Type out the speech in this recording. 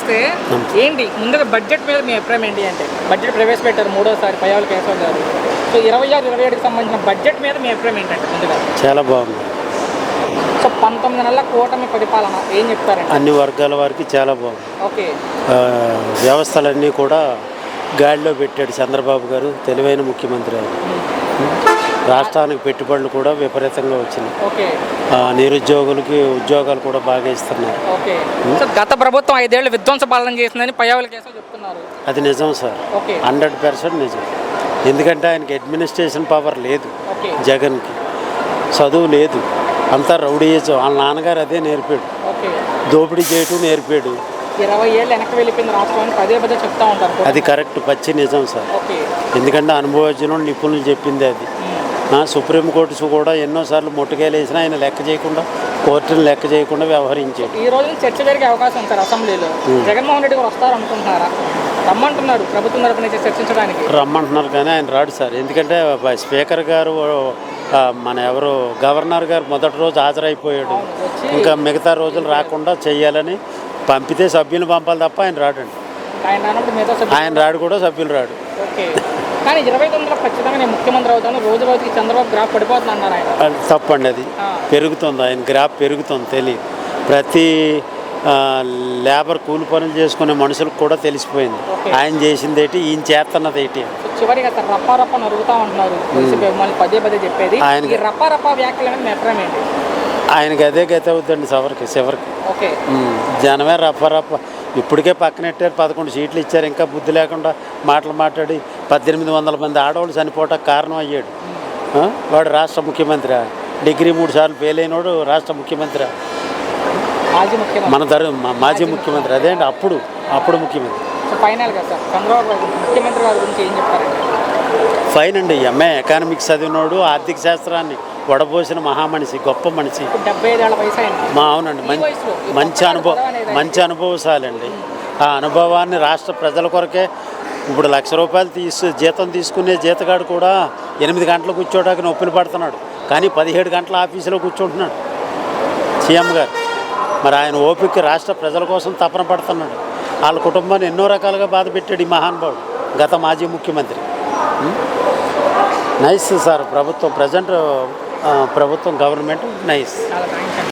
నమస్తే. ఏంటి ముందుగా బడ్జెట్ మీద మీ అభిప్రాయం ఏంటి అంటే బడ్జెట్ ప్రవేశపెట్టారు మూడోసారి పయ్యావుల కేశవ్ గారు. సో 26-27కి సంబంధించిన బడ్జెట్ మీద మీ అభిప్రాయం ఏంటంటే ముందుగా చాలా బాగుంది. సో 19 నెలల కూటమి పరిపాలన ఏం చెప్తారండి? అన్ని వర్గాల వారికి చాలా బాగుంది. ఓకే. వ్యవస్థలన్నీ కూడా గాడిలో పెట్టాడు చంద్రబాబు గారు. తెలివైన ముఖ్యమంత్రి ఆయన. రాష్ట్రానికి పెట్టుబడులు కూడా విపరీతంగా వచ్చినాయి. ఓకే. నిరుద్యోగులకి ఉద్యోగాలు కూడా బాగా ఇస్తున్నారు. ఓకే. సో గత ప్రభుత్వం 5 ఏళ్ళు విధ్వంస పాలన చేసిందని పయ్యావుల కేశవ్ చెప్తున్నారు. అది నిజం సార్. ఓకే. 100% నిజం. ఎందుకంటే ఆయనకి అడ్మినిస్ట్రేషన్ పవర్ లేదు. ఓకే. జగన్కి చదువు లేదు, అంతా రౌడీయచ్చు. వాళ్ళ నాన్నగారు అదే నేర్పాడు. ఓకే. దోపిడీ చేయటం నేర్పాడు. 20 ఏళ్ళు వెనక్కి వెళ్ళిపోయింది రాష్ట్రాన్ని పదే చెప్తా ఉంటారు. అది కరెక్ట్, పచ్చి నిజం సార్. ఓకే. ఎందుకంటే అనుభవజ్ఞులు నిపుణులు చెప్పింది అది. సుప్రీంకోర్టు కూడా ఎన్నోసార్లు ముట్టుకేలేసినా ఆయన లెక్క చేయకుండా, కోర్టును లెక్క చేయకుండా వ్యవహరించాడు. ఈ రోజు చర్చ జరిగే అవకాశం ఉంది సార్ అసెంబ్లీలో. జగన్మోహన్ రెడ్డి గారు వస్తారు అనుకుంటున్నారా? రమ్మంటున్నారు ప్రభుత్వం తరపు నుంచి చర్చించడానికి. రమ్మంటున్నారు కానీ ఆయన రాడు సార్. ఎందుకంటే స్పీకర్ గారు మన ఎవరు గవర్నర్ గారు మొదటి రోజు హాజరైపోయాడు. ఇంకా మిగతా రోజులు రాకుండా చెయ్యాలని పంపితే సభ్యులు పంపాలి తప్ప ఆయన రాడండి. ఆయన రాడు కూడా, సభ్యులు రాడు. ఓకే. కానీ 29లో ఖచ్చితంగా నేను ముఖ్యమంత్రి అవుతాను, రోజుకి చంద్రబాబు గ్రాఫ్ పడిపోతుంది అన్నారు ఆయన. అది తప్పండి. అది పెరుగుతుంది, ఆయన గ్రాఫ్ పెరుగుతుంది. తెలియదు. ప్రతి లేబర్ కూలి పనులు చేసుకునే మనుషులకు కూడా తెలిసిపోయింది ఆయన చేసింది ఏంటి, ఈయన చేస్తున్నది ఏంటి. చివరిగా సార్ రప్ప నరుగుతా ఉంటున్నారు పదే చెప్పేది. ఆయనకి రప్ప వ్యాఖ్యలు మీ అభిప్రాయం ఏంటి? ఆయనకి అదే గతి అవుతుందండి చివరికి. ఓకే. జనమే రప్ప ఇప్పటికే పక్కనెట్టారు. 11 సీట్లు ఇచ్చారు. ఇంకా బుద్ధి లేకుండా మాటలు మాట్లాడి 1800 మంది ఆడవాళ్ళు చనిపోవటానికి కారణం అయ్యాడు. వాడు రాష్ట్ర ముఖ్యమంత్రి. డిగ్రీ 3 సార్లు ఫెయిల్ అయినోడు రాష్ట్ర ముఖ్యమంత్రి. మన మాజీ ముఖ్యమంత్రి. అదేంటి అప్పుడు ముఖ్యమంత్రి. ఫైనల్గా సార్ చంద్రబాబు ముఖ్యమంత్రి గారి గురించి ఏం చెప్తారండి? ఫైన్ అండి. ఎంఏ ఎకానమిక్స్ చదివినోడు, ఆర్థిక శాస్త్రాన్ని వడబోసిన మహామనిషి, గొప్ప మనిషి. 75 ఏళ్ల వయసు అయింది. అవునండి. మంచి అనుభవశాలండి. ఆ అనుభవాన్ని రాష్ట్ర ప్రజల కొరకే. ఇప్పుడు ₹1,00,000 జీతం తీసుకునే జీతగాడు కూడా 8 గంటలు కూర్చోడానికి నొప్పులు పడుతున్నాడు. కానీ 17 గంటల ఆఫీసులో కూర్చుంటున్నాడు సీఎం గారు. మరి ఆయన ఓపిక రాష్ట్ర ప్రజల కోసం తపన పడుతున్నాడు. వాళ్ళ కుటుంబాన్ని ఎన్నో రకాలుగా బాధ పెట్టాడు ఈ మహానుభావుడు, గత మాజీ ముఖ్యమంత్రి. నైస్ సార్ ప్రభుత్వం, ప్రజెంట్ ప్రభుత్వం గవర్నమెంట్ నైస్.